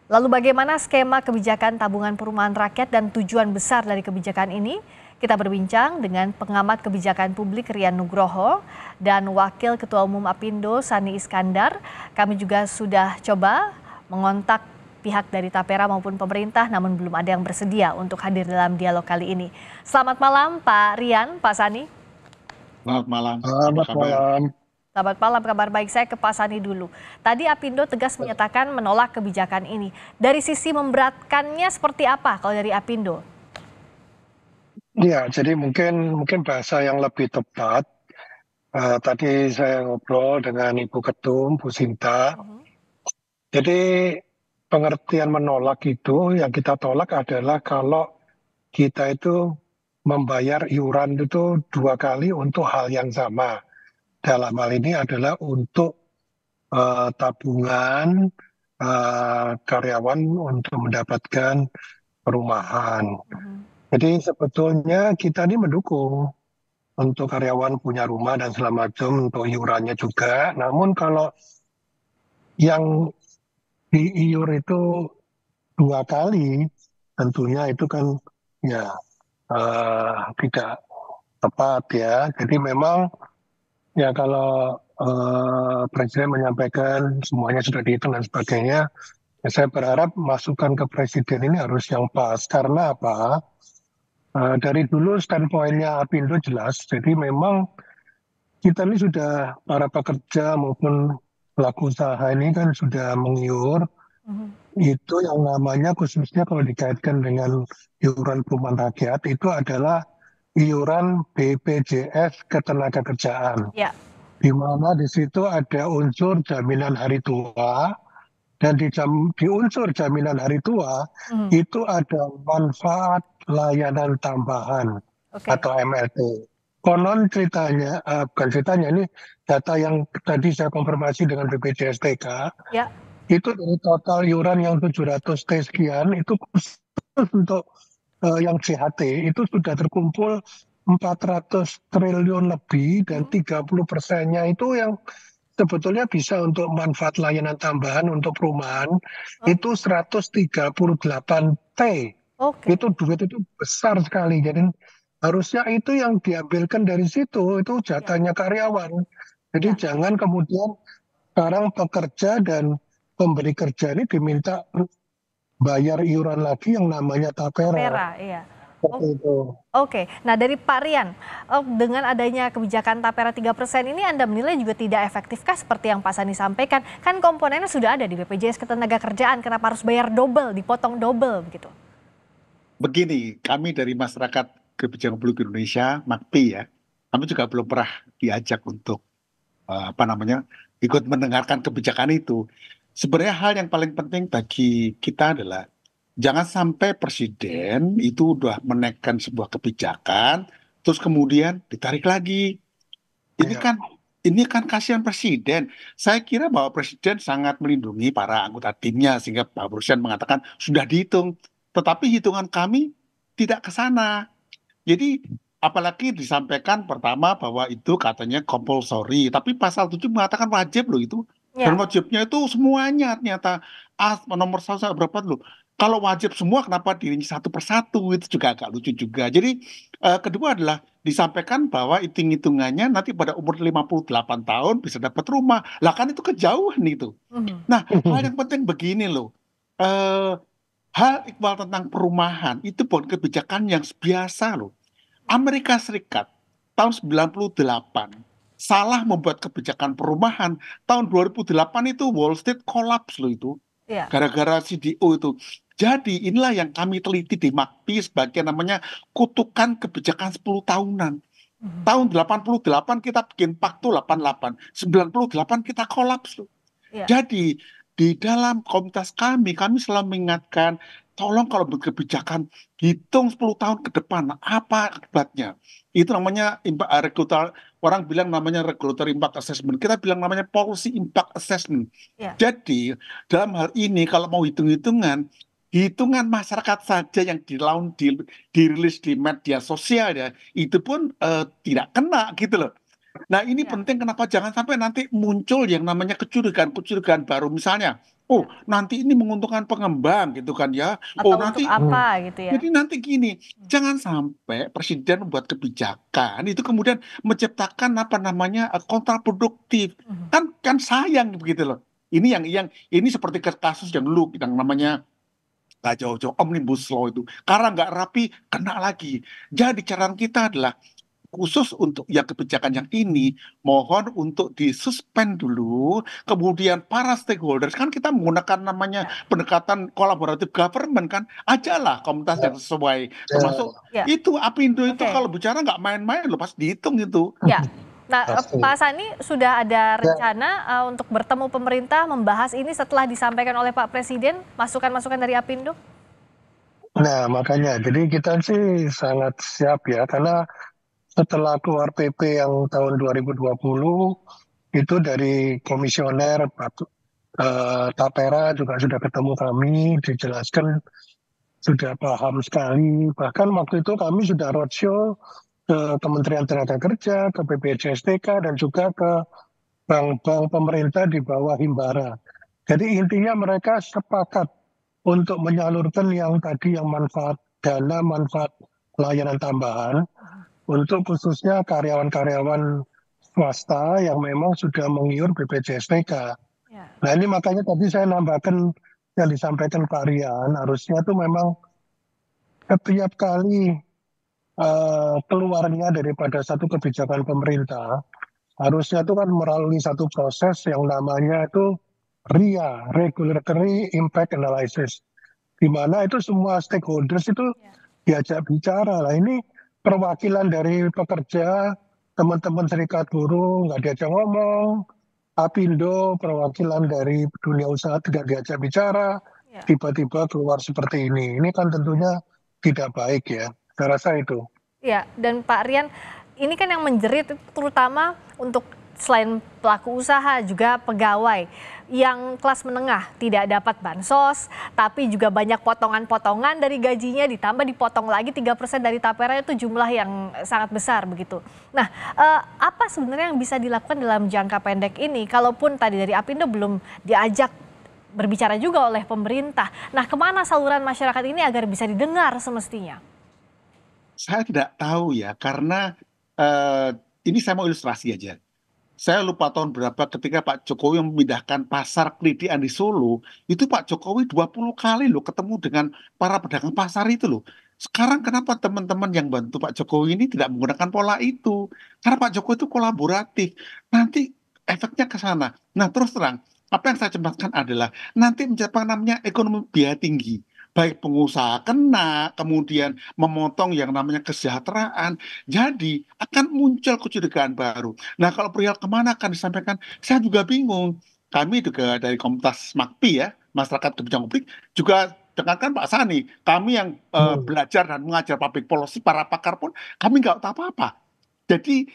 Lalu bagaimana skema kebijakan tabungan perumahan rakyat dan tujuan besar dari kebijakan ini? Kita berbincang dengan pengamat kebijakan publik Rian Nugroho dan Wakil Ketua Umum Apindo Sani Iskandar. Kami juga sudah coba mengontak pihak dari Tapera maupun pemerintah, namun belum ada yang bersedia untuk hadir dalam dialog kali ini. Selamat malam Pak Rian, Pak Sani. Selamat malam, apa Selamat kabar? malam. Selamat malam, kabar baik. Saya ke Pak Sani dulu. Tadi Apindo tegas menyatakan menolak kebijakan ini. Dari sisi memberatkannya seperti apa kalau dari Apindo? Ya, jadi mungkin bahasa yang lebih tepat. Tadi saya ngobrol dengan Ibu Ketum, Bu Sinta. Jadi pengertian menolak itu yang kita tolak adalah kalau kita itu membayar iuran itu 2 kali untuk hal yang sama. Dalam hal ini adalah untuk tabungan karyawan untuk mendapatkan perumahan. Jadi sebetulnya kita ini mendukung untuk karyawan punya rumah dan segala macam untuk iurannya juga. Namun kalau yang diiur itu 2 kali, tentunya itu kan ya tidak tepat ya. Jadi memang ya kalau Presiden menyampaikan semuanya sudah dihitung dan sebagainya, ya saya berharap masukan ke Presiden ini harus yang pas. Karena apa? Dari dulu standpointnya Apindo jelas, jadi memang kita ini sudah para pekerja maupun pelaku usaha ini kan sudah mengiur, itu yang namanya khususnya kalau dikaitkan dengan iuran perumahan rakyat itu adalah iuran BPJS Ketenagakerjaan, Ya, di mana di situ ada unsur jaminan hari tua dan di unsur jaminan hari tua itu ada manfaat layanan tambahan oke. atau MLT. Konon ceritanya, bukan ceritanya, ini data yang tadi saya konfirmasi dengan BPJS TK, Ya, itu dari total iuran yang 700 T sekian, itu khusus untuk yang CHT, itu sudah terkumpul 400 triliun lebih dan 30%-nya itu yang sebetulnya bisa untuk manfaat layanan tambahan untuk perumahan, itu 138 T. oke. Itu duit itu besar sekali. Jadi harusnya itu yang diambilkan dari situ, itu Ya, jatahnya karyawan. Jadi ya. jangan kemudian sekarang pekerja dan pemberi kerja ini diminta bayar iuran lagi yang namanya tapera. Tapera, iya. Seperti Oh, itu. oke. Nah, dari Pak Rian, dengan adanya kebijakan Tapera 3% ini Anda menilai juga tidak efektifkah seperti yang Pak Sani sampaikan? Kan komponennya sudah ada di BPJS Ketenagakerjaan, kenapa harus bayar double, dipotong double begitu? Begini, kami dari Masyarakat Kebijakan Publik Indonesia, MAKPI ya, kami juga belum pernah diajak untuk ikut mendengarkan kebijakan itu. Sebenarnya hal yang paling penting bagi kita adalah jangan sampai presiden itu udah menaikkan sebuah kebijakan, terus kemudian ditarik lagi. Ini Ya. kan ini kan kasihan presiden. Saya kira bahwa presiden sangat melindungi para anggota timnya sehingga Pak Presiden mengatakan sudah dihitung. Tetapi hitungan kami tidak ke sana. Jadi apalagi disampaikan pertama bahwa itu katanya compulsory, tapi pasal 7 mengatakan wajib loh itu. Dan Ya, wajibnya itu semuanya ternyata nomor satu sampai berapa loh. Kalau wajib semua kenapa dirinya satu persatu itu juga agak lucu juga. Jadi kedua adalah disampaikan bahwa hitung-hitungannya nanti pada umur 58 tahun bisa dapat rumah. Lah kan itu kejauhan itu. Nah, hal yang penting begini loh. Eh, hal iqbal tentang perumahan itu bukan kebijakan yang biasa loh. Amerika Serikat tahun 98 salah membuat kebijakan perumahan. Tahun 2008 itu Wall Street collapse loh itu. ya, Gara-gara CDO itu. Jadi inilah yang kami teliti di MAKPI sebagai namanya kutukan kebijakan 10 tahunan. Tahun 88 kita bikin Paktu 88, 98 kita kolaps loh. ya, Jadi di dalam komunitas kami selalu mengingatkan, tolong kalau berkebijakan hitung 10 tahun ke depan apa akibatnya. Itu namanya regulatory, orang bilang namanya regulatory impact assessment. Kita bilang namanya policy impact assessment. ya. Jadi dalam hal ini kalau mau hitung-hitungan, hitungan masyarakat saja yang dirilis di media sosial ya, itu pun tidak kena gitu loh. Nah, ini Ya. penting kenapa jangan sampai nanti muncul yang namanya kecurigaan-kecurigaan baru. Misalnya, Oh, nanti ini menguntungkan pengembang gitu kan ya. Oh, Atau untuk nanti apa gitu ya? jadi nanti gini, jangan sampai presiden membuat kebijakan itu kemudian menciptakan apa namanya kontraproduktif. Mhm. Kan sayang begitu loh. Ini yang ini seperti kasus yang dulu yang namanya nggak jauh-jauh omnibus law itu karena nggak rapi kena lagi. Jadi cara kita adalah khusus untuk ya kebijakan yang ini mohon untuk disuspend dulu, kemudian para stakeholders kan kita menggunakan namanya Ya. pendekatan kolaboratif government kan, ajalah komunitas Ya, yang sesuai, termasuk ya, Ya, itu Apindo itu oke. kalau bicara nggak main-main loh, pas dihitung itu. Ya. Nah, pasti. Pak Sani sudah ada Ya, rencana untuk bertemu pemerintah membahas ini setelah disampaikan oleh Pak Presiden, masukan-masukan dari Apindo? nah makanya, jadi kita sih sangat siap ya, karena setelah keluar PP yang tahun 2020, itu dari komisioner Tapera juga sudah ketemu kami, dijelaskan sudah paham sekali. Bahkan waktu itu kami sudah roadshow ke Kementerian Tenaga Kerja, ke BPJSTK, dan juga ke bank-bank pemerintah di bawah Himbara. Jadi intinya mereka sepakat untuk menyalurkan yang tadi yang manfaat dana, manfaat layanan tambahan untuk khususnya karyawan-karyawan swasta yang memang sudah mengiur BPJS TK. Ya. Nah ini makanya tadi saya nambahkan yang disampaikan Pak Rian, harusnya tuh memang setiap kali keluarnya daripada satu kebijakan pemerintah, harusnya itu kan melalui satu proses yang namanya itu RIA, Regulatory Impact Analysis, di mana itu semua stakeholders itu diajak bicara. Lah ini perwakilan dari pekerja, teman-teman serikat buruh nggak diajak ngomong, Apindo perwakilan dari dunia usaha tidak diajak bicara, Ya. tiba-tiba keluar seperti ini. Ini kan tentunya tidak baik ya. Saya rasa itu. Ya, dan Pak Rian, ini kan yang menjerit terutama untuk selain pelaku usaha juga pegawai yang kelas menengah tidak dapat bansos, tapi juga banyak potongan-potongan dari gajinya ditambah dipotong lagi 3% dari tapera itu jumlah yang sangat besar begitu. Nah, apa sebenarnya yang bisa dilakukan dalam jangka pendek ini? Kalaupun tadi dari Apindo belum diajak berbicara juga oleh pemerintah. Nah, kemana saluran masyarakat ini agar bisa didengar semestinya? Saya tidak tahu ya, karena eh, ini saya mau ilustrasi aja. Saya lupa tahun berapa ketika Pak Jokowi memindahkan pasar Klidian di Solo, itu Pak Jokowi 20 kali loh ketemu dengan para pedagang pasar itu loh. Sekarang kenapa teman-teman yang bantu Pak Jokowi ini tidak menggunakan pola itu? Karena Pak Jokowi itu kolaboratif. Nanti efeknya ke sana. Nah, terus terang, apa yang saya cemaskan adalah nanti menciptakan namanya ekonomi biaya tinggi. Baik pengusaha kena, kemudian memotong yang namanya kesejahteraan. Jadi akan muncul kecurigaan baru. Nah, kalau perihal kemana akan disampaikan, saya juga bingung. Kami juga dari Komunitas MAKPI ya, Masyarakat Kebijakan Publik, juga dengarkan Pak Sani, kami yang Hmm. belajar dan mengajar public policy, para pakar pun, kami nggak tahu apa-apa. Jadi,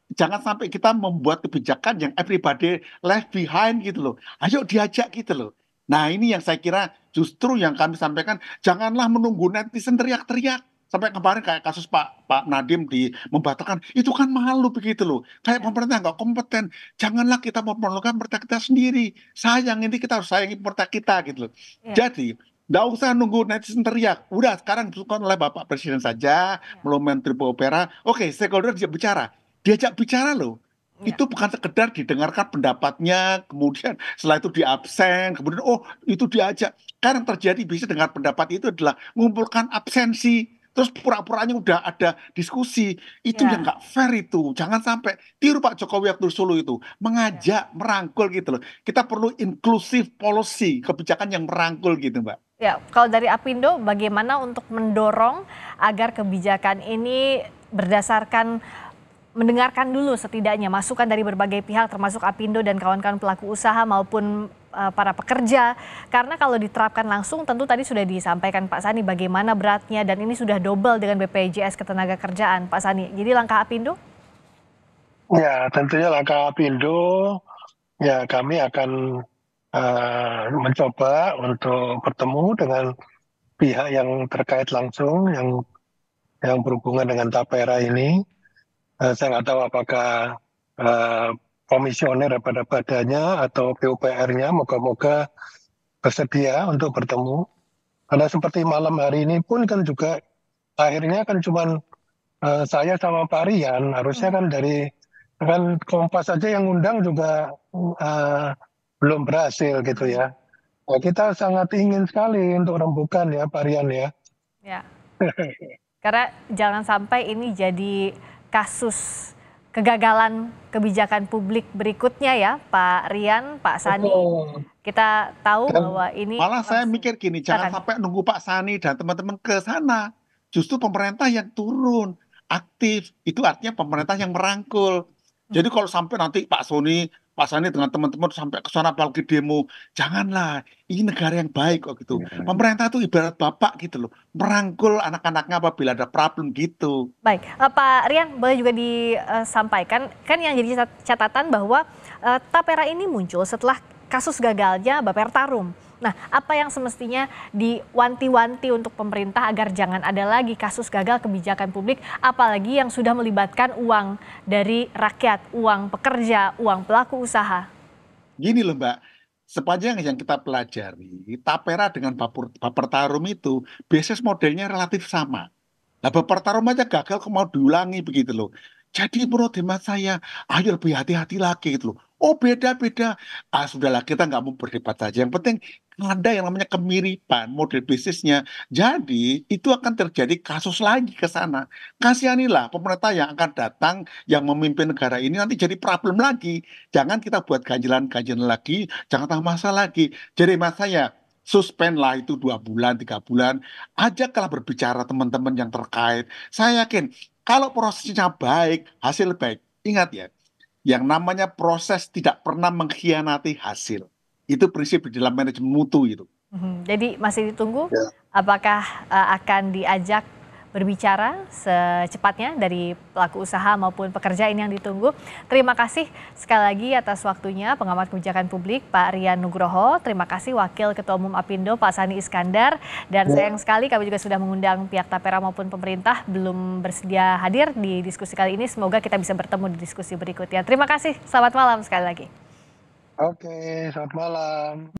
jangan sampai kita membuat kebijakan yang everybody left behind gitu loh. Ayo diajak gitu loh. Nah, ini yang saya kira justru yang kami sampaikan, janganlah menunggu netizen teriak-teriak. Sampai kemarin kayak kasus Pak Nadiem di membatalkan, itu kan malu begitu loh. Kayak Ya, pemerintah nggak kompeten. Janganlah kita memperlukan pemerintah kita sendiri. Sayang ini kita harus sayangi pemerintah kita gitu loh. ya, Jadi, nggak usah nunggu netizen teriak. Udah sekarang dilakukan oleh Bapak Presiden saja, ya, melalui Menteri Pupera. Oke, stakeholder diajak bicara. Diajak bicara loh. ya. Itu bukan sekedar didengarkan pendapatnya, kemudian setelah itu diabsen, kemudian oh itu diajak. Karena yang terjadi bisa dengar pendapat itu adalah mengumpulkan absensi, terus pura-puranya udah ada diskusi. Itu yang Ya. nggak fair itu. Jangan sampai tiru Pak Jokowi waktu Solo itu. Ya. Mengajak, merangkul gitu loh. Kita perlu inclusive policy, kebijakan yang merangkul gitu Mbak. Ya, kalau dari Apindo bagaimana untuk mendorong agar kebijakan ini berdasarkan mendengarkan dulu setidaknya masukan dari berbagai pihak termasuk Apindo dan kawan-kawan pelaku usaha maupun para pekerja. Karena kalau diterapkan langsung tentu tadi sudah disampaikan Pak Sani bagaimana beratnya dan ini sudah double dengan BPJS Ketenagakerjaan Pak Sani. Jadi langkah Apindo? Ya, tentunya langkah Apindo, ya kami akan mencoba untuk bertemu dengan pihak yang terkait langsung, yang berhubungan dengan Tapera ini. Saya nggak tahu apakah eh, komisioner pada badannya atau PUPR-nya, moga-moga bersedia untuk bertemu. Karena seperti malam hari ini pun kan juga akhirnya kan cuman saya sama Pak Rian, harusnya kan dari kan Kompas saja yang undang juga belum berhasil gitu ya. Nah, kita sangat ingin sekali untuk rembukan ya Pak Rian ya. Ya, karena jangan sampai ini jadi kasus kegagalan kebijakan publik berikutnya ya, Pak Rian, Pak Sani. Betul. Kita tahu Dan bahwa ini Malah saya langsung mikir gini, jangan silakan. sampai nunggu Pak Sani dan teman-teman ke sana. Justru pemerintah yang turun, aktif. Itu artinya pemerintah yang merangkul. Jadi kalau sampai nanti Pak Sani dengan teman-teman sampai ke sana apalagi demo, janganlah. Ini negara yang baik kok gitu. Pemerintah itu ibarat bapak gitu loh, merangkul anak-anaknya apabila ada problem gitu. Baik, Pak Rian boleh juga disampaikan, kan yang jadi catatan bahwa Tapera ini muncul setelah kasus gagalnya Bapertarum. Nah, apa yang semestinya diwanti-wanti untuk pemerintah agar jangan ada lagi kasus gagal kebijakan publik, apalagi yang sudah melibatkan uang dari rakyat, uang pekerja, uang pelaku usaha. Gini loh Mbak, sepanjang yang kita pelajari, Tapera dengan Bapertarum itu bisnis modelnya relatif sama. Nah, Bapertarum aja gagal kok mau diulangi begitu loh. Jadi menurut hemat saya, ayo lebih hati-hati lagi gitu loh. Oh beda-beda. Ah sudahlah kita nggak mau berdebat saja. Yang penting ada yang namanya kemiripan model bisnisnya. Jadi itu akan terjadi kasus lagi ke sana. Kasihanilah pemerintah yang akan datang yang memimpin negara ini nanti jadi problem lagi. Jangan kita buat ganjilan-ganjilan lagi, jangan tambah masalah lagi. Jadi hemat saya, suspend lah itu 2 bulan, 3 bulan, ajaklah berbicara teman-teman yang terkait. Saya yakin kalau prosesnya baik, hasil baik. Ingat ya, yang namanya proses tidak pernah mengkhianati hasil. Itu prinsip di dalam manajemen mutu itu. Jadi masih ditunggu ya, apakah akan diajak berbicara secepatnya dari pelaku usaha maupun pekerja, ini yang ditunggu. Terima kasih sekali lagi atas waktunya pengamat kebijakan publik Pak Rian Nugroho. Terima kasih Wakil Ketua Umum Apindo Pak Sani Iskandar. Dan sayang sekali kami juga sudah mengundang pihak Tapera maupun pemerintah belum bersedia hadir di diskusi kali ini. Semoga kita bisa bertemu di diskusi berikutnya. Terima kasih. Selamat malam sekali lagi. oke, selamat malam.